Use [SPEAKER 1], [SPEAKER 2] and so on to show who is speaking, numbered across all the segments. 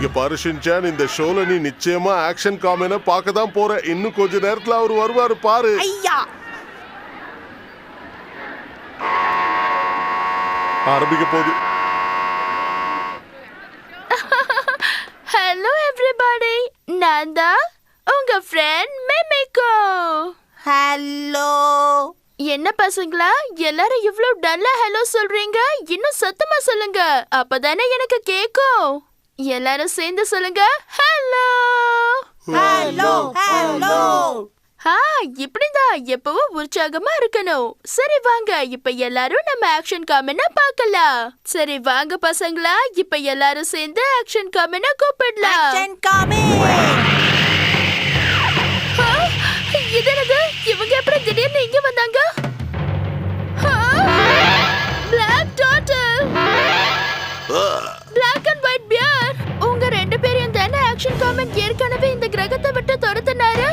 [SPEAKER 1] இங்க பாரு ஷின்சான், இந்த ஷோல நீ நிச்சயமா ஆக்ஷன் காமென பார்க்க தான் போற. இன்னும் கொஞ்ச நேரத்துல அவர் வருவாரு பாரு.
[SPEAKER 2] ஐயா,
[SPEAKER 1] ஆரம்பிக்க போகுது.
[SPEAKER 3] ஹலோ எவ்ரிபடி, நான் தான் உங்க ஃப்ரெண்ட் மிமிகோ.
[SPEAKER 2] ஹலோ.
[SPEAKER 3] என்ன பசங்களா எல்லாரும் இவ்வளவு டல்லா ஹலோ சொல்றீங்க? இன்னும் சத்தமா சொல்லுங்க, அப்பதானே எனக்கு கேக்கும். எல்லாரும் சேர்ந்து சொல்லுங்க, ஹலோ
[SPEAKER 2] ஹலோ ஹலோ.
[SPEAKER 3] இப்படிதான் எப்பவும் உற்சாகமா இருக்கணும். சரி வாங்க, இப்ப எல்லாரும் நம்ம ஆக்ஷன் காமெனா பார்க்கலாம். சரி வாங்க பசங்களா, இப்ப எல்லாரும் சேர்ந்து ஆக்ஷன் காமெனா கூப்பிடலாம்.
[SPEAKER 2] Action come on.
[SPEAKER 3] இது என்னது? இவங்க எப்படி திடீர்னு இங்க வந்தாங்க? Black daughter, black and white bear, உங்க ரெண்டு பேரும் தானே ஆக்ஷன் காமென் ஏற்கனவே இந்த கிரகத்தை விட்டு துரத்துனாரு?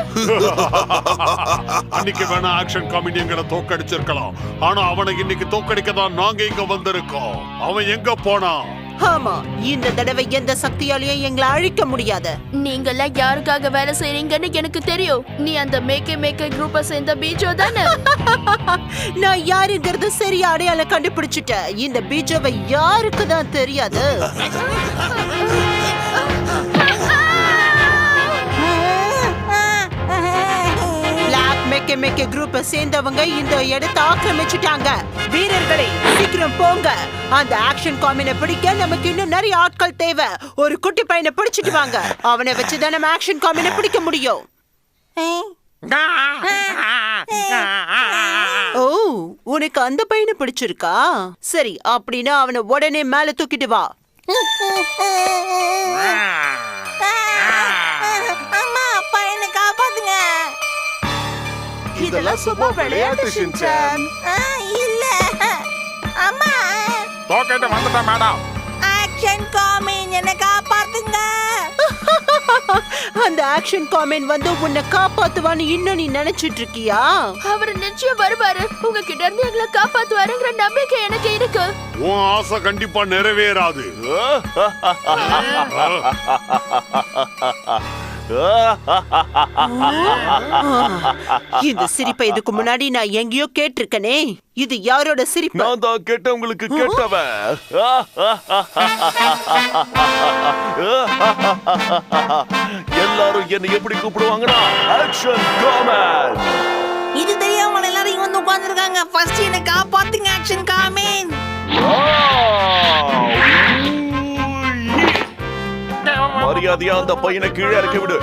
[SPEAKER 4] அன்னைக்கு வேணா ஆக்ஷன் காமெடி எங்களை தோக்கடிச்சிருக்கலாம், ஆனா அவனை இன்னைக்கு தோக்கடிக்க தான் நாங்க இங்க வந்திருக்கோம். அவன் எங்க போனான்?
[SPEAKER 2] ஆமா, இந்த தடவை எந்த சக்தியாலையும் எங்களை அழிக்க முடியாது.
[SPEAKER 3] நீங்கெல்லாம் யாருக்காக வேலை செய்றீங்கன்னு எனக்கு தெரியும். நீ அந்த மேக்கே குரூப்பை சேர்ந்த பீஜோ தானே?
[SPEAKER 2] நான் யாருங்கிறது சரியா அடையாளம் கண்டுபிடிச்சிட்டேன். இந்த பீஜோவை யாருக்கு தான் தெரியாது. மேக்கே குரூப்பை சேர்ந்தவங்க இந்த இடத்தை ஆக்கிரமிச்சுட்டாங்க. வீரர்களே சீக்கிரம் போங்க. அந்த ஆக்ஷன் காமெனை பிடிக்க நமக்கு இன்னும் நிறைய ஆட்கள் தேவை. ஒரு குட்டி பையனை பிடிச்சிட்டு வாங்க. அவனை வச்சுதான் நம்ம ஆக்ஷன் காமெனை பிடிக்க முடியும். ஓ, உனக்கு அந்த பையனை பிடிச்சிருக்கா? சரி, அப்படின்னா அவனை உடனே மேல தூக்கிட்டு வா. அம்மா, பையனை காப்பாத்துங்க.
[SPEAKER 1] இதெல்லாம் சும்மா விளையாட்டு ஷின்சான்.
[SPEAKER 2] இல்ல அம்மா,
[SPEAKER 4] தோக்கிட்டு வந்துட்டேன் மேடம்.
[SPEAKER 2] ஆக்ஷன் காமென் என்ன காப்பாத்துங்க. அந்த ஆக்ஷன் காமென் வந்து உன்னை காப்பாத்துவான்னு இன்னும் நீ நினைச்சிட்டு இருக்கியா?
[SPEAKER 3] அவர் நிச்சயம் வருவாரு. உங்ககிட்ட இருந்து எங்களை காப்பாத்துவாருங்கிற நம்பிக்கை எனக்கு இருக்கு.
[SPEAKER 4] உன் ஆசை கண்டிப்பா நிறைவேறாது.
[SPEAKER 2] இந்த சிரிப்பை இதுக்கு முன்னாடி நான் எங்கேயோ கேட்டிருக்கனே. இது யாரோட சிரிப்பு?
[SPEAKER 1] நான் தான் கேட்டவங்களுக்கு கேட்டவன். எல்லாரும் என்ன எப்படி கூப்பிடுவாங்கன்னா ஆக்ஷன் காமென்.
[SPEAKER 2] இது தெரியாம எல்லாரும் இங்க வந்து உட்கார்ந்திருக்காங்க. ஃபர்ஸ்ட் என்ன காப்பாத்துங்க ஆக்ஷன் காமென்.
[SPEAKER 1] மரியாதையா அந்த பையனை கீழே இறக்கி விடு.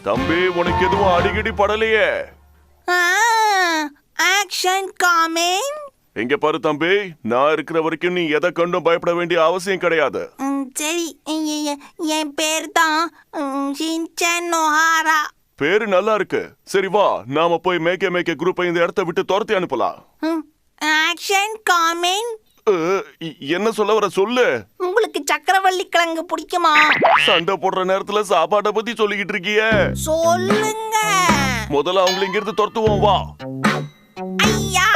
[SPEAKER 1] தம்பி, உனக்கு எதுவும் அடிக்கடி படலையே?
[SPEAKER 2] ஆக்ஷன் காமென்.
[SPEAKER 1] இங்க பாரு தம்பி, நான் இருக்கிற வரைக்கும் நீ எதை கண்டும் பயப்பட வேண்டிய அவசியம் கிடையாது.
[SPEAKER 2] சரி, என் பேர் தான் ஷின்சான் நோஹாரா.
[SPEAKER 1] பேரு நல்லா இருக்கு. சரி வா, நாம போய் மேக்கே குரூப்பை இந்த இடத்தை விட்டு துரத்தி அனுப்பலாம்.
[SPEAKER 2] ஆக்ஷன் காமென்.
[SPEAKER 1] என்ன சொல்ல வர சொல்லு.
[SPEAKER 2] உங்களுக்கு சக்கரவள்ளி கிழங்கு பிடிக்குமா?
[SPEAKER 1] சண்டை போடுற நேரத்துல சாப்பாட்டை பத்தி சொல்லிக்கிட்டு இருக்கிய.
[SPEAKER 2] சொல்லுங்க.
[SPEAKER 1] முதல்ல அவங்களை இங்க இருந்து துரத்துவோம் வா.
[SPEAKER 2] ஐயா,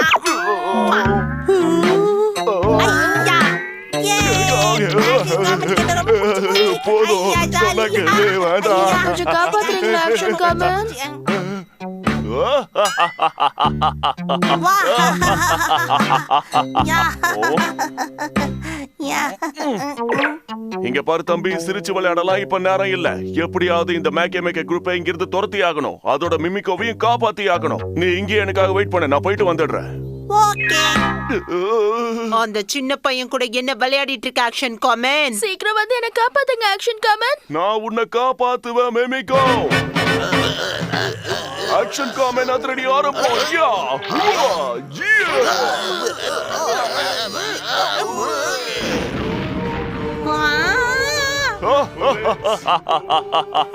[SPEAKER 2] ஐயா,
[SPEAKER 1] போதும், சொன்னா கேளு, வேண்டாம்.
[SPEAKER 3] கொஞ்சம் காப்பாத்துறீங்களா ஆக்ஷன் காமென்?
[SPEAKER 1] இங்க பாரு தம்பி, சிரிச்சு விளையாடலாம் இப்ப நேரம் இல்ல. எப்படியாவது இந்த மேக்கே குரூப்பை இங்க இருந்து துரத்தி ஆகணும். அதோட மிமிகோவையும் காப்பாத்தி ஆகணும். நீ இங்கே எனக்காக வெயிட் பண்ண, நான் போயிட்டு வந்துடுறேன்.
[SPEAKER 2] அந்த சின்ன பையன் கூட என்ன விளையாடிட்டு இருக்க ஆக்ஷன் காமென்?
[SPEAKER 3] சீக்கிரம் வந்து என்ன காப்பாத்துங்க ஆக்ஷன் காமென்.
[SPEAKER 1] நான் உன்னை காப்பாத்துவேன் மிமிகோ. ஆக்ஷன் காமென் அதிரடி ஆரம்பம்.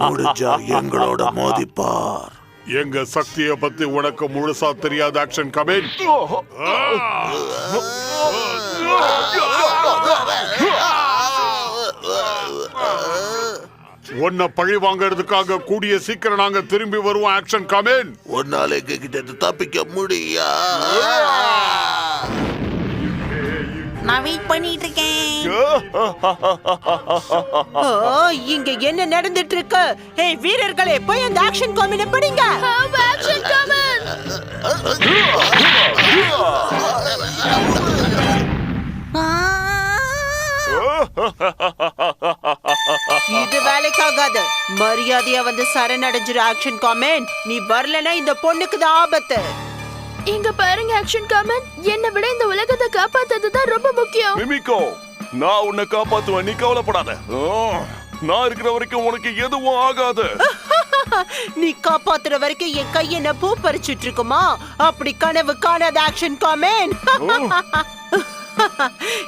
[SPEAKER 5] முடிஞ்சா எங்களோட மோதிப்பார்.
[SPEAKER 4] எங்க சக்தியை பத்தி உனக்கு முழுசா தெரியாது ஆக்ஷன் காமென். உன்னை பழி வாங்கறதுக்காக கூடிய சீக்கிரம் நாங்க திரும்பி வருவோம் ஆக்ஷன் காமென்.
[SPEAKER 5] உன்னால எங்க கிட்ட தப்பிக்க முடியா?
[SPEAKER 6] நான் வெயிட் பண்ணிட்டு இருக்கேன்.
[SPEAKER 2] ஓ, இங்க என்ன நடந்துட்டு இருக்கு? ஏய் வீரர்களே, போய் அந்த ஆக்ஷன் காமினை படிங்க.
[SPEAKER 3] Action common.
[SPEAKER 2] இது வேலைக்காகாது. மரியாதையா வந்து சரணடைஞ்சிரு ஆக்ஷன் காமன். நீ வரலனா இந்த பொண்ணுக்கு தான் ஆபத்து.
[SPEAKER 3] இங்க பாருங்க ஆக்ஷன் காமன், என்னை விட இந்த உலகத்தை காப்பாத்துறது தான் ரொம்ப முக்கியம்.
[SPEAKER 1] மிமிகோ, நான் உன்னை காப்பாத்துவேன், நீ கவலைப்படாத. நான் இருக்கிற வரைக்கும் உனக்கு எதுவும் ஆகாது.
[SPEAKER 2] நீ காப்பாத்துற வரைக்கும் என் கைய நான் பூ பறிச்சிட்டு இருக்குமா? அப்படி கனவு காணாத ஆக்ஷன் காமன்.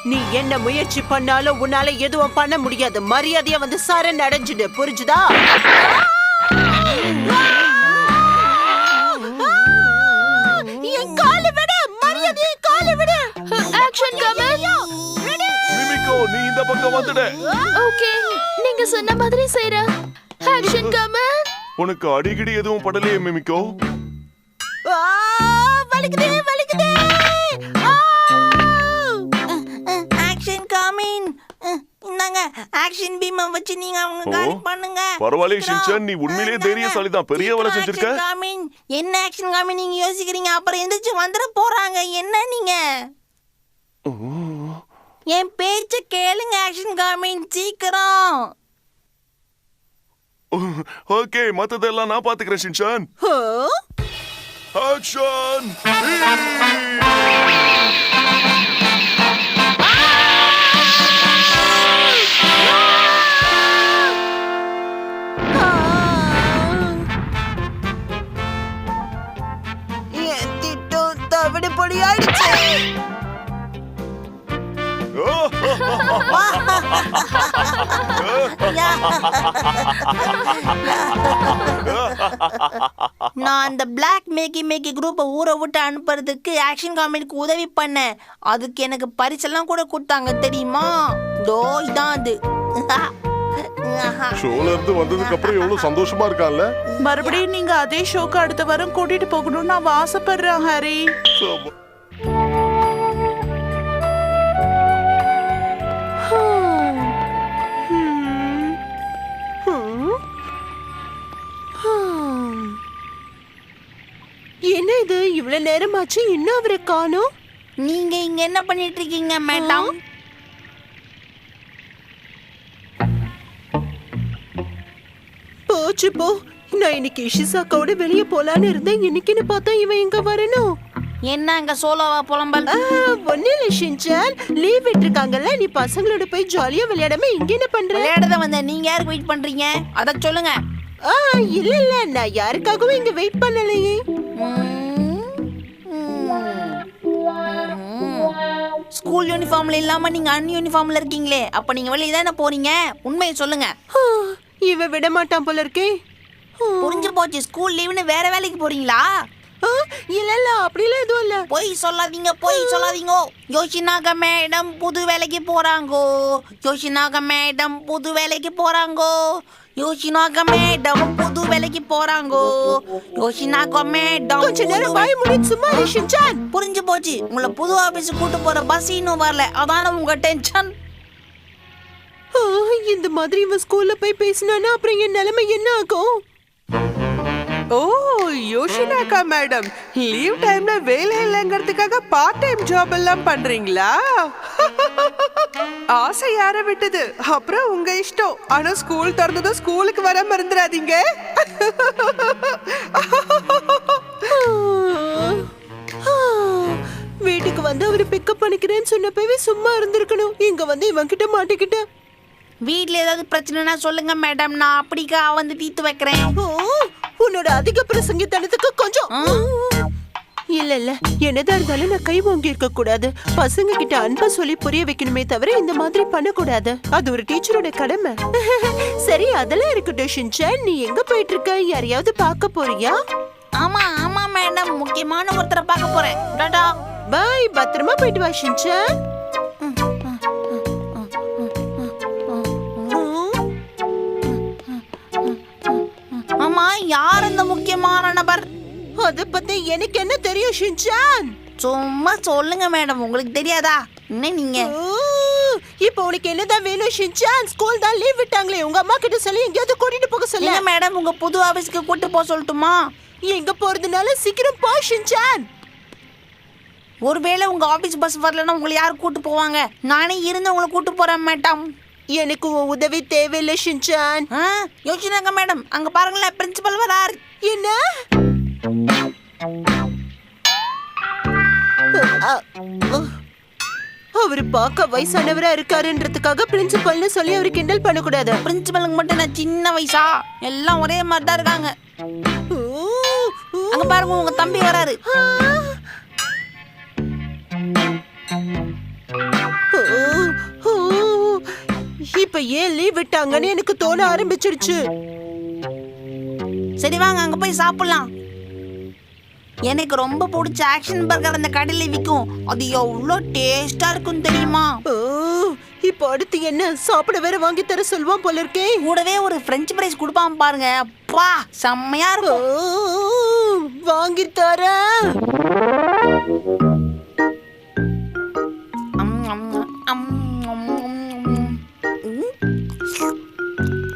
[SPEAKER 2] நீ என்ன முயற்சி பண்ணாலும் உன்னால எதுவும் பண்ண முடியாது. மரியாதையா வந்து சரண் அடைஞ்சிடு, புரிஞ்சுதா? என் காலை விடு, மரியாதையா காலை விடு.
[SPEAKER 3] Action common.
[SPEAKER 1] மிமிகோ, நீ இந்த பக்கம் வந்துடு.
[SPEAKER 3] ஓகே, நீங்க சொன்ன மாதிரி செய்றேன். Action common.
[SPEAKER 1] உனக்கு அடிக்கடி எதுவும் படலையே மிமிகோ?
[SPEAKER 2] வலிக்குதே வலிக்குதே.
[SPEAKER 6] ஆக்ஷன் காமின். இந்தாங்க ஆக்ஷன் பீம் வச்சு நீங்க அவங்க காலி பண்ணுங்க.
[SPEAKER 1] பரவாயில்லை ஷின்சான், நீ உண்மையிலேயே தைரியசாலி தான். பெரிய வேலை செஞ்சிருக்க.
[SPEAKER 6] ஆக்ஷன் காமின். என்ன ஆக்ஷன் காமின் நீங்க யோசிக்கிறீங்க? அப்புறம் எந்திரிச்சு வந்துட போறாங்க. என்ன நீங்க? என் பேச்ச கேளுங்க ஆக்ஷன் காமின், சீக்கிரம்.
[SPEAKER 1] ஓகே, மத்ததெல்லாம் நான் பாத்துக்கிறேன் ஷின்சான். ஆக்ஷன்!
[SPEAKER 2] என் திட்டம் தவிடுபடி ஆயிடுச்சு.
[SPEAKER 6] நான் அந்த பிளாக் மேக்கி குரூப்பை ஊரை விட்டு அனுப்புறதுக்கு ஆக்ஷன் காமெடிக்கு உதவி பண்ணேன். அதுக்கு எனக்கு பரிசெல்லாம் கூட கொடுத்தாங்க தெரியுமா? தோ இதான் அது.
[SPEAKER 7] ஷோல இருந்து வந்ததுக்கு அப்புறம் எவ்வளவு சந்தோஷமா இருக்கான்ல.
[SPEAKER 8] மறுபடியும் நீங்க அதே ஷோக்கு அடுத்த வாரம் கூட்டிட்டு போகணும்னு நான் ஆசைப்படுறேன் ஹரி.
[SPEAKER 2] என்ன இது, இவ்வளவு நேரமாச்சு இன்னும் அவரை காணோம்?
[SPEAKER 6] நீங்க இங்க என்ன பண்ணிட்டு இருக்கீங்க மேடம்?
[SPEAKER 2] போச்சு போ. நான் இன்னைக்கு இஷிசாக்காவோட வெளியே போலான்னு இருந்தேன். இன்னைக்குன்னு பார்த்தா இவன் எங்க வரணும்?
[SPEAKER 6] என்ன அங்க சோலோவா புலம்பல்?
[SPEAKER 2] ஒன்னும் இல்ல ஷின்சான், லீவ் விட்டுருக்காங்கல்ல, நீ பசங்களோட போய் ஜாலியா விளையாடாம இங்க என்ன பண்ற?
[SPEAKER 6] விளையாடத வந்த நீங்க யாருக்கு வெயிட் பண்றீங்க? அத சொல்லுங்க.
[SPEAKER 2] இல்ல இல்ல, நான் யாருக்காகவும் இங்க வெயிட் பண்ணலையே.
[SPEAKER 6] ஸ்கூல் யூனிஃபார்ம்ல இல்லாம நீங்க அன் யூனிஃபார்ம்ல இருக்கீங்களே, அப்ப நீங்க வெளிய தானே போறீங்க? உண்மையை சொல்லுங்க.
[SPEAKER 2] இவ விட மாட்டான் போல இருக்கே.
[SPEAKER 6] புரிஞ்சு போச்சு. ஸ்கூல் லீவுன்னு வேற வேலைக்கு போறீங்களா?
[SPEAKER 2] இல்ல இல்ல, அப்படிலாம் எதுவும் இல்ல.
[SPEAKER 6] போய் சொல்லாதீங்க, போய் சொல்லாதீங்க. யோஷினாக மேடம் புது வேலைக்கு போறாங்கோ. யோஷினாக மேடம் புது வேலைக்கு போறாங்கோ. யோஷினாக மேடம் புது வேலைக்கு போறாங்கோ. யோஷினாக மேடம்.
[SPEAKER 2] கொஞ்ச நேரம் வாய் மூடி சும்மா இரு ஷின்சான்.
[SPEAKER 6] புரிஞ்சு போச்சு. உங்களை புது ஆபீஸ் கூட்டு போற பஸ் இன்னும் வரல, அதான உங்க டென்ஷன்.
[SPEAKER 2] இந்த மாதிரி இவன் ஸ்கூல்ல போய் பேசினானா அப்புறம் என் நிலைமை என்ன ஆகும்?
[SPEAKER 8] ஓ யோஷினாக்கா மேடம், லீவ் டைம்ல வேலை இல்லைங்கிறதுக்காக பார்ட் டைம் ஜாப் எல்லாம் பண்றீங்களா? ஆசை யார விட்டது? அப்புறம் உங்க இஷ்டம். ஆனா ஸ்கூல் திறந்ததும் ஸ்கூலுக்கு வர மறந்துடாதீங்க.
[SPEAKER 2] வீட்டுக்கு வந்து அவரு பிக்கப் பண்ணிக்கிறேன்னு சொன்னப்பவே சும்மா இருந்திருக்கணும். இங்க வந்து இவன் கிட்ட மாட்டிக்கிட்ட.
[SPEAKER 6] வீட்ல ஏதாவது பிரச்சனைனா சொல்லுங்க மேடம், நான் அப்படிக்கா வந்து தீர்த்து வைக்கிறேன்.
[SPEAKER 2] உன்னோட அதிக பிரசங்கித்தனத்துக்கு கொஞ்சம் இல்ல இல்ல, என்னதான் இருந்தாலும் நான் கை வாங்கி இருக்க கூடாது. பசங்க கிட்ட அன்பா சொல்லி புரிய வைக்கணுமே தவிர இந்த மாதிரி பண்ண கூடாது. அது ஒரு டீச்சரோட கடமை. சரி, அதெல்லாம் இருக்கட்டும் ஷின்சான், நீ எங்க போயிட்டு இருக்க? யாரையாவது பார்க்க போறியா?
[SPEAKER 6] ஆமா ஆமா மேடம், முக்கியமான ஒருத்தரை பார்க்க போறேன். டாடா
[SPEAKER 2] பை, பத்திரமா போயிட்டு வா ஷின்சான்.
[SPEAKER 6] ஆமா, யார் அந்த முக்கியமான நபர்?
[SPEAKER 2] அத பத்தி எனக்கு என்ன தெரியும் ஷின்சான்?
[SPEAKER 6] சும்மா சொல்லுங்க மேடம், உங்களுக்கு தெரியாதா? என்ன நீங்க
[SPEAKER 2] இப்போ உனக்கு என்னதான் வேணும் ஷின்சான்? ஸ்கூல் தான் லீவ் விட்டாங்களே, உங்க அம்மா கிட்ட சொல்லி எங்கேயாவது கூட்டிட்டு போக சொல்லு.
[SPEAKER 6] இல்ல மேடம், உங்க புது ஆபீஸ்க்கு கூட்டு போக சொல்லட்டுமா?
[SPEAKER 2] எங்க போறதுனால சீக்கிரம் போ ஷின்சான்.
[SPEAKER 6] ஒருவேளை உங்க ஆபீஸ் பஸ் வரலன்னா உங்களை யார் கூட்டு போவாங்க? நானே இருந்து உங்களை கூட்டு போறேன் மேடம்.
[SPEAKER 2] எனக்கு உன் உதவி தேவையில்லை ஷின்சான்.
[SPEAKER 6] யோசிச்சுனாங்க மேடம், அங்க பாருங்களேன், பிரின்சிபல் வரார்.
[SPEAKER 2] என்ன? அவரு பார்க்க வயசானவரா இருக்காருன்றதுக்காக பிரின்சிபல்னு சொல்லி அவரு கிண்டல் பண்ணக்கூடாது.
[SPEAKER 6] பிரின்சிபலுக்கு மட்டும் நான் சின்ன வயசா? எல்லாம் ஒரே மாதிரி தான் இருக்காங்க. அங்க பாருங்க, உங்க தம்பி வராரு.
[SPEAKER 2] இப்ப ஏன் லீவ் விட்டாங்கன்னு எனக்கு தோண ஆரம்பிச்சிருச்சு.
[SPEAKER 6] சரி வாங்க, அங்க போய் சாப்பிடலாம். எனக்கு ரொம்ப பிடிச்ச ஆக்ஷன் பர்கர் அந்த கடையில விற்கும். அது எவ்வளோ டேஸ்டா இருக்கும் தெரியுமா?
[SPEAKER 2] இப்போ அடுத்து என்ன? சாப்பிட வேற வாங்கி தர சொல்லுவான் போல இருக்கே.
[SPEAKER 6] கூடவே ஒரு பிரெஞ்சு ஃப்ரைஸ் கொடுப்பான் பாருங்க, அப்பா செம்மையா இருக்கும்.
[SPEAKER 2] வாங்கி தர.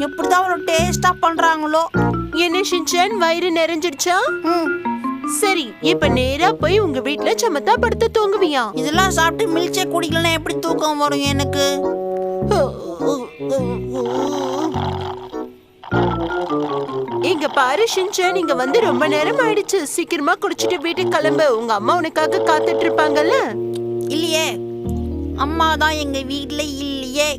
[SPEAKER 6] எப்படிதான் ஒரு டேஸ்டா பண்றாங்களோ.
[SPEAKER 2] என்ன ஷின்சான், வயிறு நிறைஞ்சிடுச்சா? சரி, இப்ப நேரா போய் உங்க வீட்ல சமத்தா படுத்து தூங்குவியா?
[SPEAKER 6] இதெல்லாம் சாப்பிட்டு மில்க் ஷேக் குடிக்கலன்னா எப்படி தூக்கம் வரும் எனக்கு?
[SPEAKER 2] இங்க பாரு ஷின்சான், இங்க வந்து ரொம்ப நேரம் ஆயிடுச்சு. சீக்கிரமா குடிச்சிட்டு வீட்டுக்கு கிளம்பு. உங்க அம்மா உனக்காக காத்துட்டு இருப்பாங்கல்ல.
[SPEAKER 6] இல்லையே, அம்மா தான் எங்க வீட்ல இல்லையே.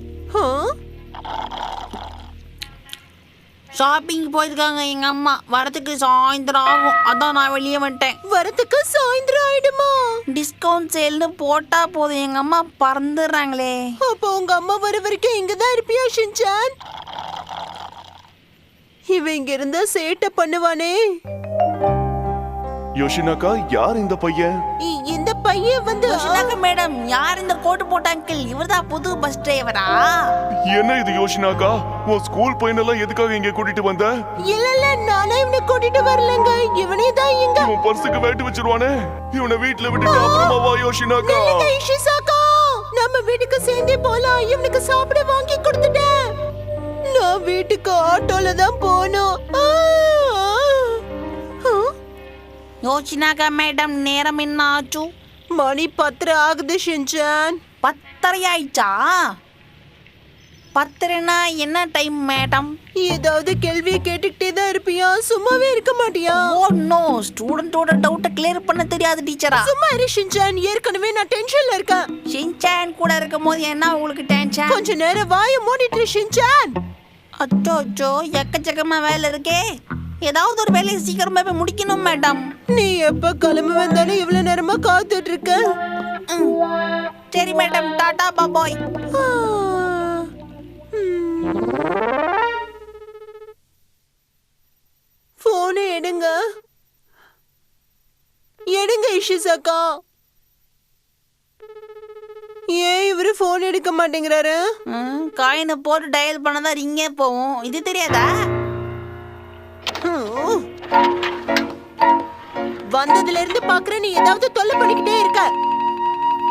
[SPEAKER 6] ஷாப்பிங் போயிருக்காங்க எங்க அம்மா. வரதுக்கு சாயந்தரம் ஆகும், அதான் நான் வெளியே வந்துட்டேன்.
[SPEAKER 2] வரதுக்கு சாயந்தரம் ஆயிடுமா?
[SPEAKER 6] டிஸ்கவுண்ட் சேல்னு போட்டா போதும், எங்க அம்மா பறந்துடுறாங்களே.
[SPEAKER 2] அப்போ உங்க அம்மா வர வரைக்கும் இங்கதான் இருப்பியா ஷின்சான்? இவன் இங்க இருந்தா சேட்டை பண்ணுவானே.
[SPEAKER 1] யோஷினாக்கா, யார் இந்த பையன்?
[SPEAKER 2] இந்த பையன் வந்து
[SPEAKER 6] யோசினாக்கா மேடம், யார் இந்த கோட்டு போட்ட அங்கிள்? இவர்தான் புது பஸ் டிரைவரா?
[SPEAKER 1] என்ன இது யோஷினாக்கா? உன் ஸ்கூல் பையனெல்லாம் எதுக்காக இங்க கூட்டிட்டு வந்த?
[SPEAKER 2] இல்ல, நானே இவனை கூட்டிட்டு வரலங்க. இவனே தான் இங்க.
[SPEAKER 1] இவன் பர்சுக்கு வேட்டு வச்சிருவானே. இவனை வீட்டுல விட்டுட்டு அப்புறமா வா யோஷினாக்கா.
[SPEAKER 2] இஷிசாக்கா, நம்ம வீட்டுக்கு சேர்ந்தே போலாம். இவனுக்கு சாப்பிட வாங்கி கொடுத்துட்டேன். நான் வீட்டுக்கு ஆட்டோல தான் போனோம்.
[SPEAKER 6] யோசினாக்கா மேடம், நேரம் என்ன ஆச்சு?
[SPEAKER 2] மணி 10 ஆகுது ஷின்சான்.
[SPEAKER 6] 10:30 ஆயிடுச்சா? 10:30 என்ன டைம் மேடம்?
[SPEAKER 2] ஏதாவது கேள்வியை கேட்டுக்கிட்டே தான் இருப்பியா? சும்மாவே இருக்க மாட்டியா?
[SPEAKER 6] ஓ நோ, ஸ்டூடெண்டோட டவுட்டை கிளியர் பண்ண தெரியாது டீச்சரா.
[SPEAKER 2] சும்மா இரு ஷின்சான், ஏற்கனவே நான் டென்ஷன்ல இருக்கேன்.
[SPEAKER 6] ஷின்சான் கூட இருக்கும்போது என்ன உங்களுக்கு டென்ஷன்?
[SPEAKER 2] கொஞ்ச நேரம் வாயை மூடிட்டு ஷின்சான்.
[SPEAKER 6] அச்சோ, எக்கச்சக்கமா வேலை இருக்கே. ஏதாவது ஒரு வேலையை சீக்கிரமா போய் முடிக்கணும் மேடம்.
[SPEAKER 2] நீ எப்ப கிளம்பி வந்தாலும் இவ்வளவு நேரமா காத்துட்டு இருக்க.
[SPEAKER 6] சரி மேடம், டாடா பாய்.
[SPEAKER 2] போனை எடுங்க இஷிசாக்கா. ஏன் இவரு போன் எடுக்க மாட்டேங்கிறாரு?
[SPEAKER 6] காயினை போட்டு டயல் பண்ணதான் ரிங்கே போவோம். இது தெரியாதா?
[SPEAKER 2] வந்ததுல இருந்து பாக்குறேன், நீ ஏதாவது தொல்லை பண்ணிக்கிட்டே இருக்க.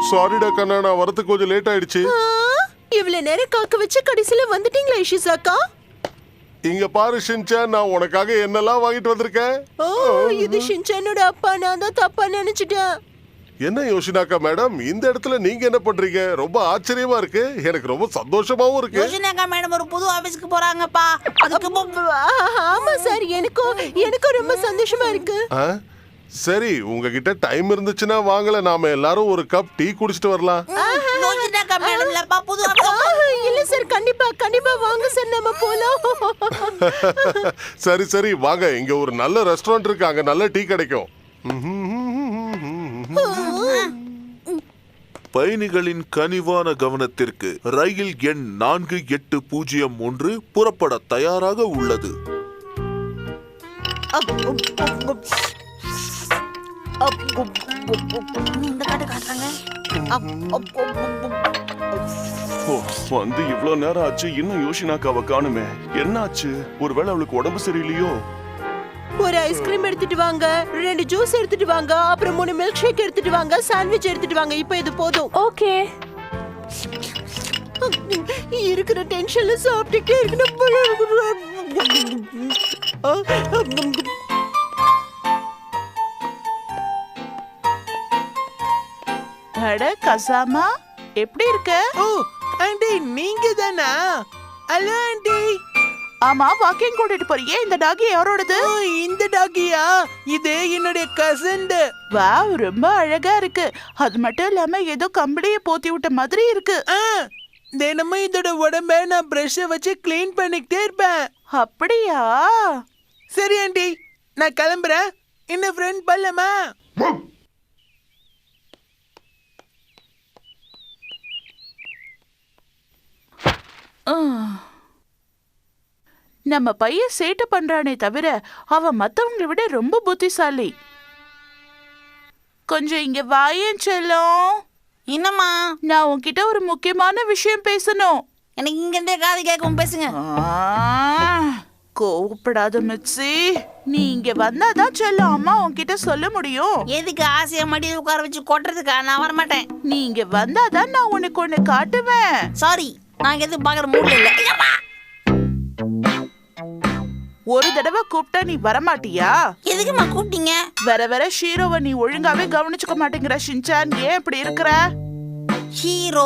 [SPEAKER 7] சாரிடா கண்ணா, நான் வரதுக்கு கொஞ்சம் லேட் ஆயிடுச்சு.
[SPEAKER 2] இவ்வளவு நேரம் காக்க வச்சு கடைசியில வந்துட்டீங்களா இஷிசாக்கா?
[SPEAKER 7] இங்க பாரு ஷின்சான், நான் உனக்காக என்னெல்லாம் வாங்கிட்டு வந்திருக்கேன்.
[SPEAKER 2] ஓ, இது ஷின்சானோட அப்பா. நான் தான் தப்பா நினைச்சிட்டேன்.
[SPEAKER 7] என்ன யோசினாக்கா மேடம், இந்த இடத்துல நீங்க என்ன பண்றீங்க? ரொம்ப ஆச்சரியமா இருக்கு, எனக்கு ரொம்ப சந்தோஷமாவும் இருக்கு.
[SPEAKER 6] யோசினாக்கா மேடம் ஒரு புது ஆபீஸ்க்கு போறாங்கப்பா. அதுக்கு
[SPEAKER 2] ஆமா சார், எனக்கும் ரொம்ப சந்தோஷமா இருக்கு.
[SPEAKER 7] சரி, உங்ககிட்ட டைம் இருந்துச்சுன்னா வாங்கல, நாம எல்லாரும் ஒரு கப் டீ குடிச்சிட்டு வரலாம்.
[SPEAKER 6] யோசினாக்கா மேடம் இல்லப்பா, புது
[SPEAKER 2] இல்ல சார், கண்டிப்பா வாங்க சார், நம்ம போலாம்.
[SPEAKER 7] சரி வாங்க, இங்க ஒரு நல்ல ரெஸ்டாரண்ட் இருக்கு, அங்க நல்ல டீ கிடைக்கும்.
[SPEAKER 5] பயணிகளின் கனிவான கவனத்திற்கு ரயில் எண் 4801 புறப்பட தயாராக உள்ளது.
[SPEAKER 6] இந்த காட்டு காட்டுறாங்க.
[SPEAKER 1] வந்து இவ்வளவு நேரம் ஆச்சு, இன்னும் யோஷினாக்காவை காணுமே. என்னாச்சு? ஒருவேளை அவளுக்கு உடம்பு சரியில்லையோ?
[SPEAKER 2] ஒரு ஐஸ்கிரீம் எடுத்துட்டு வாங்க, 2 ஜூஸ் எடுத்துட்டு வாங்க, அப்புறம் 3 மில்க் ஷேக் எடுத்துட்டு வாங்க, சாண்ட்விச் எடுத்துட்டு வாங்க. இப்போ இது போதும்.
[SPEAKER 3] ஓகே.
[SPEAKER 2] இருக்கிற டென்ஷன்ல சாப்பிட்டுட்டே இருக்கணும் போல இருக்கு.
[SPEAKER 9] அட கசாமா, எப்படி இருக்க?
[SPEAKER 8] ஓ ஆண்டி, நீங்க தானா? Hello aunty.
[SPEAKER 9] ஆமா, வாக்கிங் கூட்டிட்டு போறியே, இந்த டாகி யாரோடது?
[SPEAKER 8] ஓ, இந்த டாகியா? இது என்னுடைய கசன்.
[SPEAKER 9] வாவ், ரொம்ப அழகா இருக்கு. அது மட்டும் இல்லாம ஏதோ கம்பளிய போத்தி விட்ட மாதிரி இருக்கு.
[SPEAKER 8] தினமும் இதோட உடம்ப நான் பிரஷ வச்சு கிளீன் பண்ணிக்கிட்டே இருப்பேன்.
[SPEAKER 9] அப்படியா?
[SPEAKER 8] சரி ஆண்டி, நான் கிளம்புறேன். இன்னும் ஃப்ரெண்ட் பண்ணலாமா?
[SPEAKER 9] நம்ம பையன் சேட்டை பண்றானே தவிர அவன் மத்தவங்களை விட ரொம்ப புத்திசாலி. கொஞ்சம் இங்க வாயேன் செல்லம்.
[SPEAKER 6] என்னம்மா?
[SPEAKER 9] நான் உன்கிட்ட ஒரு முக்கியமான விஷயம் பேசணும்.
[SPEAKER 6] எனக்கு இங்க இருந்தே காது கேட்கும், பேசுங்க.
[SPEAKER 9] கோவப்படாத மிச்சி, நீ இங்க வந்தாதான் செல்லம் அம்மா உன்கிட்ட சொல்ல முடியும்.
[SPEAKER 6] எதுக்கு ஆசையா மடியில் உட்கார வச்சு கொட்டுறதுக்கா? நான் வரமாட்டேன்.
[SPEAKER 9] நீ இங்க வந்தாதான் நான் உனக்கு ஒண்ணு காட்டுவேன்.
[SPEAKER 6] சாரி, நான் எதுவும் பாக்குற மூட்ல இல்ல. ஐயம்மா!
[SPEAKER 9] ஒரு தடவை கூப்பிட்டா நீ வரமாட்டியா?
[SPEAKER 6] எதுக்குமா கூப்பிட்டீங்க?
[SPEAKER 9] வர ஷீரோவை நீ ஒழுங்காவே கவனிச்சுக்க மாட்டேங்கிற ஷின்சான். ஏன் இப்படி இருக்கிற?
[SPEAKER 6] ஹீரோ,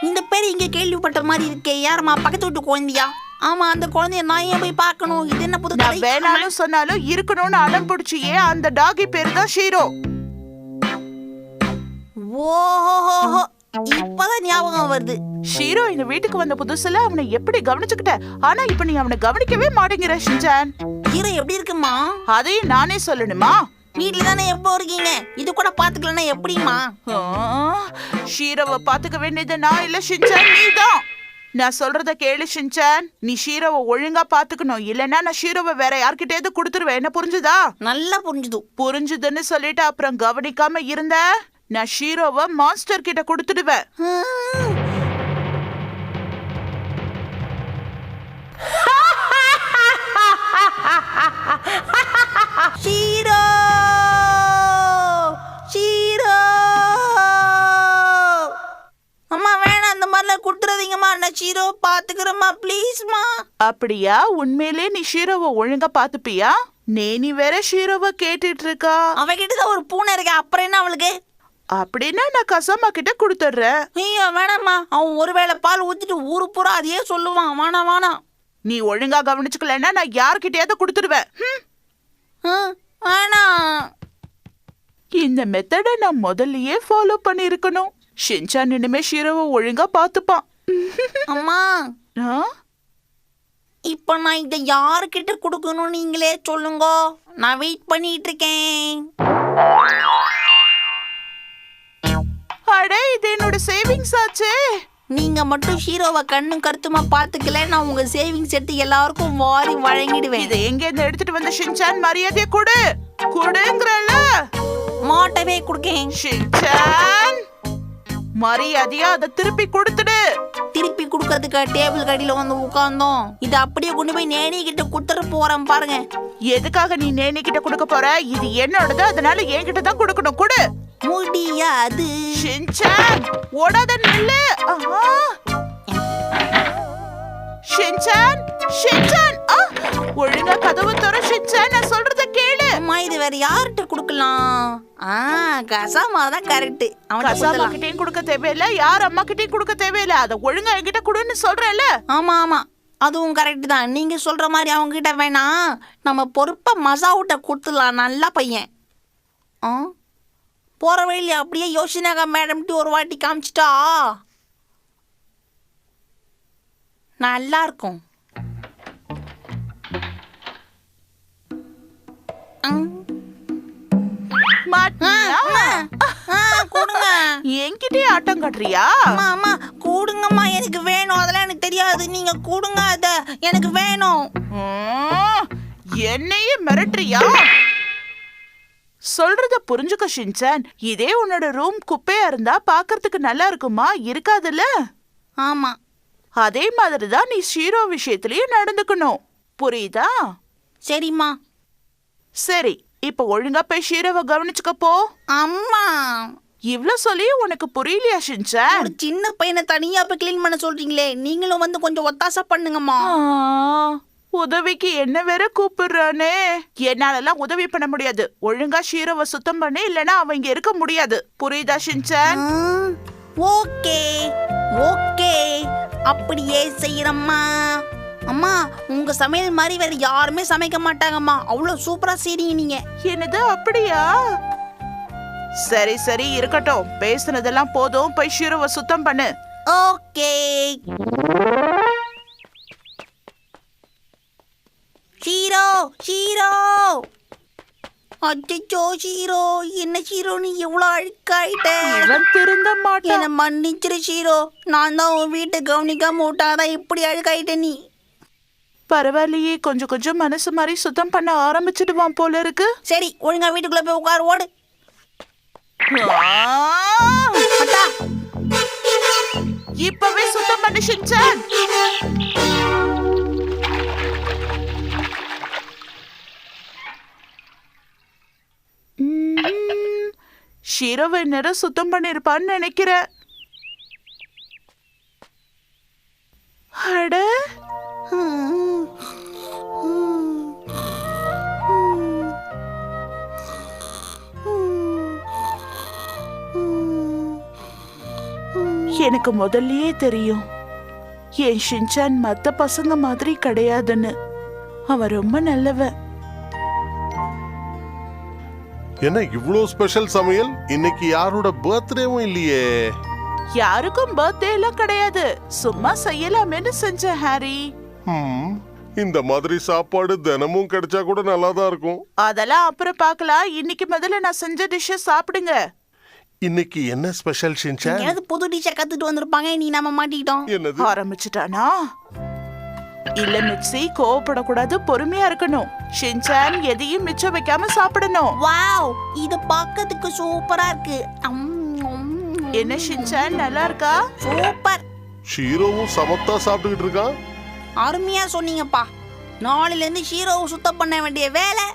[SPEAKER 6] இந்த பேர் இங்க கேள்விப்பட்ட மாதிரி இருக்கே. யாரம்மா? பக்கத்து வீட்டு குழந்தையா? ஆமா, அந்த குழந்தைய நான் ஏன் போய் பார்க்கணும்? இது என்ன புது
[SPEAKER 9] நான் வேணாலும் சொன்னாலும் இருக்கணும்னு அடம் பிடிச்சியே. அந்த டாகி பேரு தான் ஷீரோ.
[SPEAKER 6] ஓஹோ, இப்பதான் ஞாபகம் வருது.
[SPEAKER 9] ஷீரோ எங்க வீட்டுக்கு வந்த புதுசுல அவனை எப்படி கவனிச்சுக்கிட்ட, ஆனா இப்ப நீ அவனை கவனிக்கவே மாட்டேங்கிற ஷின்சான்.
[SPEAKER 6] ஹீரோ எப்படி இருக்குமா?
[SPEAKER 9] அதையும் நானே சொல்லணுமா?
[SPEAKER 6] வீட்டுல தானே எப்போ இருக்கீங்க? இது கூட பாத்துக்கலன்னா எப்படிமா?
[SPEAKER 9] ஷீரோவை பாத்துக்க வேண்டியது நான் இல்ல ஷின்சான், நீதான். நான் சொல்றத கேளு ஷின்சான். நீ ஷீரோவை ஒழுங்கா பாத்துக்கணும், இல்லன்னா நான் ஷீரோவை வேற யார்கிட்டயாவது கொடுத்துருவேன். என்ன புரிஞ்சுதா?
[SPEAKER 6] நல்லா புரிஞ்சுது.
[SPEAKER 9] புரிஞ்சுதுன்னு சொல்லிட்டு அப்புறம் கவனிக்காம இருந்த நான் ஷீரோவை மாஸ்டர் கிட்ட கொடுத்துடுவேன்.
[SPEAKER 6] ஷீரோ, ஷீரோ, அம்மா வேணாம், அந்த மாதிரிலாம் கொடுத்துறாதீங்கம்மா. நான் ஷீரோ பாத்துக்கிறேம்மா, ப்ளீஸ்மா.
[SPEAKER 9] அப்படியா? உண்மையிலே நீ ஷீரோவை ஒழுங்கா பாத்துப்பியா? நீ வேற ஷீரோவை கேட்டுட்டு இருக்கா.
[SPEAKER 6] அவகிட்டதான் ஒரு பூனை இருக்கு, அப்புறம் என்ன அவளுக்கு?
[SPEAKER 9] அப்படின்னா நான் கசாமா கிட்ட கொடுத்துடுறேன்.
[SPEAKER 6] ஐயோ வேணாம்மா, அவன் ஒருவேளை பால் ஊத்திட்டு ஊரு பூரா அதையே சொல்லுவான். வேணாம்.
[SPEAKER 9] நீ ஒழுங்கா கவனிச்சுக்கலன்னா நான் யார்கிட்டயாவது கொடுத்துடுவேன்.
[SPEAKER 6] வேணாம்.
[SPEAKER 9] இந்த மெத்தடை நான் முதல்லயே ஃபாலோ பண்ணிருக்கணும். ஷின்சான் இனிமே ஷீரோவை ஒழுங்கா பாத்துப்பான்.
[SPEAKER 6] அம்மா,
[SPEAKER 9] ஆ?
[SPEAKER 6] இப்ப நான் இதை யாருக்கிட்ட கொடுக்கணும் நீங்களே சொல்லுங்க. நான் வெயிட் பண்ணிட்டு இருக்கேன்.
[SPEAKER 9] அட, இது என்னோட சேவிங்ஸ் ஆச்சே.
[SPEAKER 6] நீங்க மட்டும் ஹீரோவை கண்ணும் கருத்துமா பாத்துக்கல, நான் உங்க சேவிங்ஸ் எடுத்து எல்லாருக்கும் வாரி வழங்கிடுவேன்.
[SPEAKER 9] இதை எங்க இருந்து எடுத்துட்டு வந்த ஷின்சான்? மரியாதையை கொடுங்கறல.
[SPEAKER 6] மாட்டவே கொடுக்கேன்.
[SPEAKER 9] ஷின்சான், மரியாதையா அதை திருப்பி கொடுத்துடு.
[SPEAKER 6] திருப்பி கொடுக்கறதுக்கு டேபிள் கடியில வந்து உட்கார்ந்தோம். இதை அப்படியே கொண்டு போய் நேனி கிட்ட குடுத்துட்டு போறேன் பாருங்க.
[SPEAKER 9] எதுக்காக நீ நேனி கிட்ட கொடுக்க போற? இது என்னோடது, அதனால என்கிட்ட தான் கொடுக்கணும். கொடு.
[SPEAKER 6] முடியாது.
[SPEAKER 9] ஷின்சான், ஓடாத நில்லு. ஷின்சான், ஒழுங்கா கதவு தர ஷின்சான். நான் சொல்றத கேளு.
[SPEAKER 6] அம்மா, இது வேற யார்கிட்ட கொடுக்கலாம்? கசாமா தான் கரெக்ட்.
[SPEAKER 9] கசாமா கிட்டயும் கொடுக்க தேவையில்ல, யார் அம்மா கிட்டயும் கொடுக்க தேவையில்ல. அத ஒழுங்கா என்கிட்ட கொடுன்னு சொல்றேன்ல.
[SPEAKER 6] ஆமா, அதுவும் கரெக்ட் தான். நீங்க சொல்ற மாதிரி அவங்க கிட்ட வேணாம், நம்ம பொறுப்பா மசாவுட்ட கொடுத்துடலாம். நல்ல பையன். போற வழியில அப்படியே யோசினாக்கா மேடம்ட்டு ஒரு வாட்டி காமிச்சிட்டா நல்லா இருக்கும். கொடுங்க.
[SPEAKER 9] என்கிட்டயே ஆட்டம் காட்டுறியா?
[SPEAKER 6] அம்மா கூடுங்கம்மா, எனக்கு வேணும். அதெல்லாம் எனக்கு தெரியாது. நீங்க கூடுங்க, அத எனக்கு வேணும்.
[SPEAKER 9] என்னையே மிரட்டுறியா? சொல்றத புரிஞ்சுக்க ஷின்சான். இதே உன்னோட ரூம் குப்பையா இருந்தா பாக்குறதுக்கு நல்லா இருக்குமா? இருக்காதுல்ல?
[SPEAKER 6] ஆமா,
[SPEAKER 9] அதே மாதிரிதான் நீ ஷீரோ விஷயத்திலயும் நடந்துக்கணும். புரியுதா?
[SPEAKER 6] சரிம்மா.
[SPEAKER 9] சரி, இப்ப ஒழுங்கா போய் ஷீரோவை கவனிச்சுக்க போ.
[SPEAKER 6] அம்மா,
[SPEAKER 9] இவ்ளோ சொல்லி உனக்கு புரியலையா ஷின்சான்?
[SPEAKER 6] ஒரு சின்ன பையனை தனியா போய் கிளீன் பண்ண சொல்றீங்களே, நீங்களும் வந்து கொஞ்சம் ஒத்தாசை பண்ணுங்கம்மா.
[SPEAKER 9] உதவிக்கு என்ன வேற கூப்பிடுறானே. என்னாலலாம் உதவி பண்ண முடியாது. ஒழுங்கா ஷீரோவை சுத்தம் பண்ணி, இல்லனா அவன் இங்க இருக்க முடியாது. புரியுதா ஷின்சான்?
[SPEAKER 6] ஓகே ஓகே, அப்படியே செய்யறம்மா. அம்மா, உங்க சமையல் மாதிரி வேற யாருமே சமைக்க மாட்டாங்கம்மா. அவ்வளவு சூப்பரா செய்றீங்க நீங்க.
[SPEAKER 9] என்னது, அப்படியா? சரி சரி இருக்கட்டும், பேசுனதெல்லாம் போதும். போய் ஷீரோவை சுத்தம் பண்ணு.
[SPEAKER 6] ஓகே. ஷீரோ ஷீரோ, அச்சோ ஷீரோ, என்ன ஷீரோ நீ எவ்வளவு அழுக்காயிட்ட.
[SPEAKER 9] இவன் திருந்த மாட்டான்.
[SPEAKER 6] என்ன மன்னிச்சிரு ஷீரோ, நான் தான் உன் வீட்டை கவனிக்காம விட்டாதான் இப்படி அழுக்காயிட்ட நீ.
[SPEAKER 9] பரவாயில்லையே, கொஞ்சம் கொஞ்சம் மனசு மாதிரி சுத்தம் பண்ண ஆரம்பிச்சிடுவான் போல இருக்கு.
[SPEAKER 6] சரி, ஒழுங்கா வீட்டுக்குள்ள போய் உட்காரு, ஓடு. அட்டா,
[SPEAKER 9] இப்பவே சுத்தம் பண்ணு ஷின்சான். ஷீரோவை நேரம் சுத்தம் பண்ணிருப்பான்னு நினைக்கிறேன். அட, எனக்கு முதல்லயே தெரியும் என் ஷின்சான் மத்த பசங்க மாதிரி கிடையாதுன்னு. அவன் ரொம்ப நல்லவன்.
[SPEAKER 7] என்ன இவ்ளோ ஸ்பெஷல் சமையல்? இன்னைக்கு யாரோட பர்த்டேவும் இல்லையே.
[SPEAKER 9] யாருக்கும் பர்த்டே எல்லாம் கிடையாது, சும்மா செய்யலாமேன்னு செஞ்சேன் ஹாரி.
[SPEAKER 7] இந்த மாதிரி சாப்பாடு தினமும் கிடைச்சா கூட நல்லா தான் இருக்கும்.
[SPEAKER 9] அதெல்லாம் அப்புறம் பார்க்கலாம். இன்னைக்கு முதல்ல நான் செஞ்ச டிஷ்ஷ சாப்பிடுங்க.
[SPEAKER 7] இன்னைக்கு என்ன ஸ்பெஷல் ஷின்சான்?
[SPEAKER 6] ஏதாவது புது டிஷ்ஷை கத்துட்டு வந்திருப்பாங்க, நீ நம்ம மாட்டிக்கிட்டோம்.
[SPEAKER 7] என்னது?
[SPEAKER 9] ஆரம்பிச்சிட்டானா? இல்ல மிக்ஸி, கோவப்படக்கூடாது, பொறுமையா இருக்கணும். ஷின்சான் எதையும் மிச்சம் வைக்காம சாப்பிடணும்.
[SPEAKER 6] வாவ், இது பார்க்கிறதுக்கு சூப்பரா இருக்கு.
[SPEAKER 9] என்ன ஷின்சான், நல்லா இருக்கா?
[SPEAKER 6] சூப்பர்.
[SPEAKER 7] ஷீரோவும் சமத்தா சாப்பிட்டுக்கிட்டு இருக்கான்.
[SPEAKER 6] அருமையா சொன்னீங்கப்பா. நாளையில இருந்து ஷீரோவை சுத்தம் பண்ண வேண்டிய வேலை